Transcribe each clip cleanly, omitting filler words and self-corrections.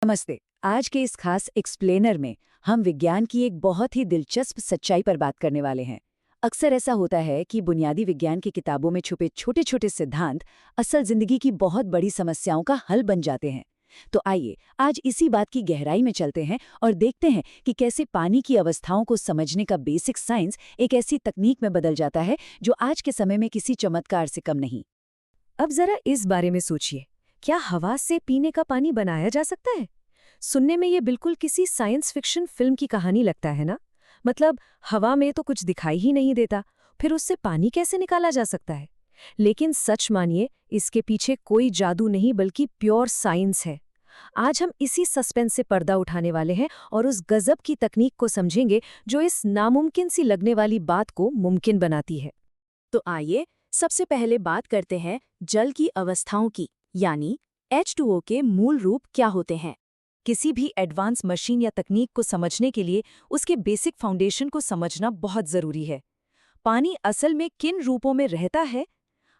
नमस्ते। आज के इस खास एक्सप्लेनर में हम विज्ञान की एक बहुत ही दिलचस्प सच्चाई पर बात करने वाले हैं। अक्सर ऐसा होता है कि बुनियादी विज्ञान की किताबों में छुपे छोटे-छोटे सिद्धांत असल जिंदगी की बहुत बड़ी समस्याओं का हल बन जाते हैं। तो आइए आज इसी बात की गहराई में चलते हैं और देखते हैं कि कैसे पानी की अवस्थाओं को समझने का बेसिक साइंस एक ऐसी तकनीक में बदल जाता है जो आज के समय में किसी चमत्कार से कम नहीं। अब जरा इस बारे में सोचिए, क्या हवा से पीने का पानी बनाया जा सकता है? सुनने में ये बिल्कुल किसी साइंस फिक्शन फिल्म की कहानी लगता है ना? मतलब हवा में तो कुछ दिखाई ही नहीं देता, फिर उससे पानी कैसे निकाला जा सकता है? लेकिन सच मानिए, इसके पीछे कोई जादू नहीं बल्कि प्योर साइंस है। आज हम इसी सस्पेंस से पर्दा उठाने वाले हैं और उस गजब की तकनीक को समझेंगे जो इस नामुमकिन सी लगने वाली बात को मुमकिन बनाती है। तो आइए सबसे पहले बात करते हैं जल की अवस्थाओं की, यानी H2O के मूल रूप क्या होते हैं। किसी भी एडवांस मशीन या तकनीक को समझने के लिए उसके बेसिक फाउंडेशन को समझना बहुत जरूरी है। पानी असल में किन रूपों में रहता है?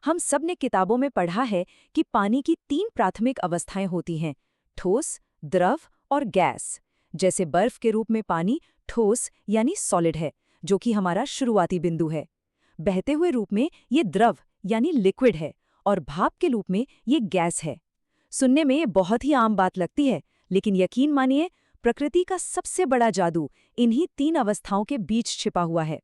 हम सब ने किताबों में पढ़ा है कि पानी की 3 प्राथमिक अवस्थाएं होती हैं: ठोस, द्रव और गैस। जैसे बर्फ के रूप में पानी ठोस यानी सॉलिड है, जो कि हमारा शुरुआती बिंदु है। बहते हुए रूप में ये द्रव यानी लिक्विड है और भाप के रूप में ये गैस है। सुनने में ये बहुत ही आम बात लगती है, लेकिन यकीन मानिए, प्रकृति का सबसे बड़ा जादू इन्हीं 3 अवस्थाओं के बीच छिपा हुआ है।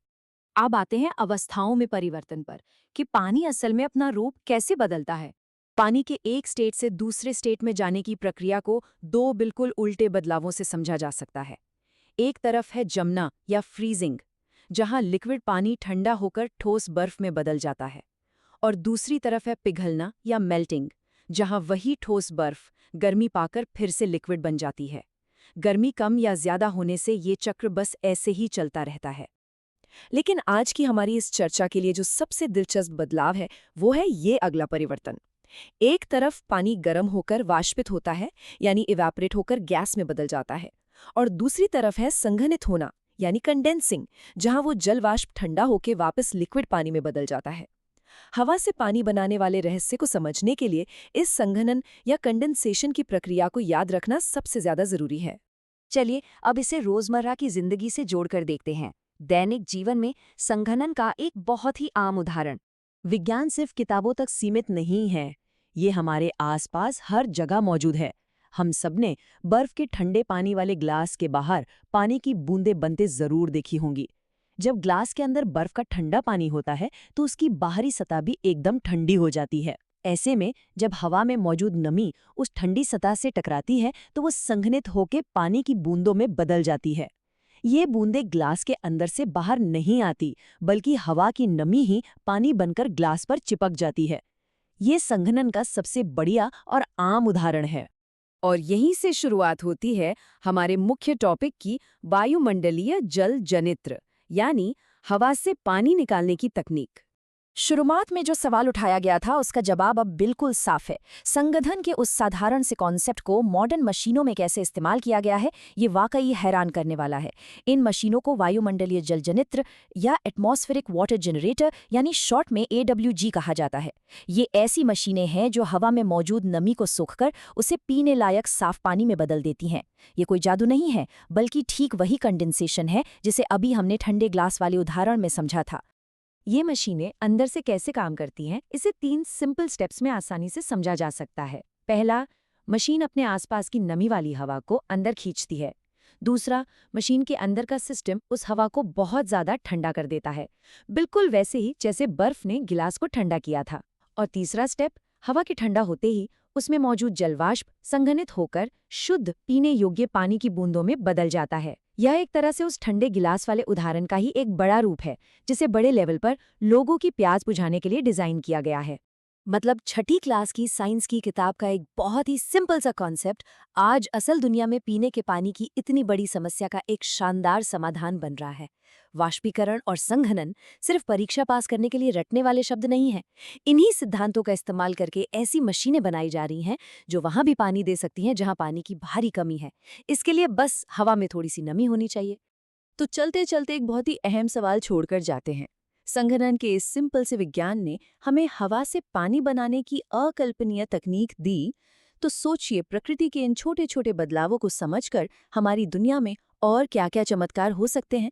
अब आते हैं अवस्थाओं में परिवर्तन पर, कि पानी असल में अपना रूप कैसे बदलता है। पानी के एक स्टेट से दूसरे स्टेट में जाने की प्रक्रिया को 2 बिल्कुल उल्टे बदलावों से समझा जा सकता है। एक तरफ है जमना या फ्रीजिंग, जहां लिक्विड पानी ठंडा होकर ठोस बर्फ में बदल जाता है, और दूसरी तरफ है पिघलना या मेल्टिंग, जहां वही ठोस बर्फ गर्मी पाकर फिर से लिक्विड बन जाती है। गर्मी कम या ज्यादा होने से ये चक्र बस ऐसे ही चलता रहता है। लेकिन आज की हमारी इस चर्चा के लिए जो सबसे दिलचस्प बदलाव है, वो है ये अगला परिवर्तन। एक तरफ पानी गर्म होकर वाष्पित होता है, यानी इवेपोरेट होकर गैस में बदल जाता है, और दूसरी तरफ है संघनित होना, यानी कंडेंसिंग, जहां वो जल वाष्प ठंडा होकर वापस लिक्विड पानी में बदल जाता है। हवा से पानी बनाने वाले रहस्य को समझने के लिए इस संघनन या कंडेंसेशन की प्रक्रिया को याद रखना सबसे ज्यादा जरूरी है। चलिए अब इसे रोजमर्रा की जिंदगी से जोड़कर देखते हैं। दैनिक जीवन में संघनन का एक बहुत ही आम उदाहरण। विज्ञान सिर्फ किताबों तक सीमित नहीं है, ये हमारे आसपास हर जगह मौजूद है। हम सबने बर्फ के ठंडे पानी वाले ग्लास के बाहर पानी की बूंदें बनते जरूर देखी होंगी। जब ग्लास के अंदर बर्फ का ठंडा पानी होता है तो उसकी बाहरी सतह भी एकदम ठंडी हो जाती है। ऐसे में जब हवा में मौजूद नमी उस ठंडी सतह से टकराती है तो वो संघनित होकर पानी की बूंदों में बदल जाती है। ये बूंदें ग्लास के अंदर से बाहर नहीं आती, बल्कि हवा की नमी ही पानी बनकर ग्लास पर चिपक जाती है। ये संघनन का सबसे बढ़िया और आम उदाहरण है। और यहीं से शुरुआत होती है हमारे मुख्य टॉपिक की, वायुमंडलीय जल जनित्र, यानी हवा से पानी निकालने की तकनीक। शुरुआत में जो सवाल उठाया गया था उसका जवाब अब बिल्कुल साफ है। संघनन के उस साधारण से कॉन्सेप्ट को मॉडर्न मशीनों में कैसे इस्तेमाल किया गया है, ये वाकई हैरान करने वाला है। इन मशीनों को वायुमंडलीय जल जनित्र या एटमॉस्फेरिक वाटर जनरेटर यानी शॉर्ट में AWG कहा जाता है। ये ऐसी मशीनें हैं जो हवा में मौजूद नमी को सोखकर उसे पीने लायक साफ पानी में बदल देती हैं। ये कोई जादू नहीं है, बल्कि ठीक वही कंडेंसेशन है जिसे अभी हमने ठंडे ग्लास वाले उदाहरण में समझा था। ये मशीनें अंदर से कैसे काम करती हैं, इसे 3 सिंपल स्टेप्स में आसानी से समझा जा सकता है। पहला, मशीन अपने आसपास की नमी वाली हवा को अंदर खींचती है। दूसरा, मशीन के अंदर का सिस्टम उस हवा को बहुत ज़्यादा ठंडा कर देता है, बिल्कुल वैसे ही जैसे बर्फ ने गिलास को ठंडा किया था। और तीसरा स्टेप, हवा के ठंडा होते ही उसमें मौजूद जलवाष्प संघनित होकर शुद्ध पीने योग्य पानी की बूंदों में बदल जाता है। यह एक तरह से उस ठंडे गिलास वाले उदाहरण का ही एक बड़ा रूप है, जिसे बड़े लेवल पर लोगों की प्यास बुझाने के लिए डिजाइन किया गया है। मतलब छठी क्लास की साइंस की किताब का एक बहुत ही सिंपल सा कॉन्सेप्ट आज असल दुनिया में पीने के पानी की इतनी बड़ी समस्या का एक शानदार समाधान बन रहा है। वाष्पीकरण और संघनन सिर्फ परीक्षा पास करने के लिए रटने वाले शब्द नहीं हैं। इन्हीं सिद्धांतों का इस्तेमाल करके ऐसी मशीनें बनाई जा रही हैं जो वहां भी पानी दे सकती हैं जहां पानी की भारी कमी है। इसके लिए बस हवा में थोड़ी सी नमी होनी चाहिए। तो चलते चलते एक बहुत ही अहम सवाल छोड़कर जाते हैं। संघनन के इस सिंपल से विज्ञान ने हमें हवा से पानी बनाने की अकल्पनीय तकनीक दी, तो सोचिए प्रकृति के इन छोटे छोटे बदलावों को समझकर हमारी दुनिया में और क्या क्या चमत्कार हो सकते हैं।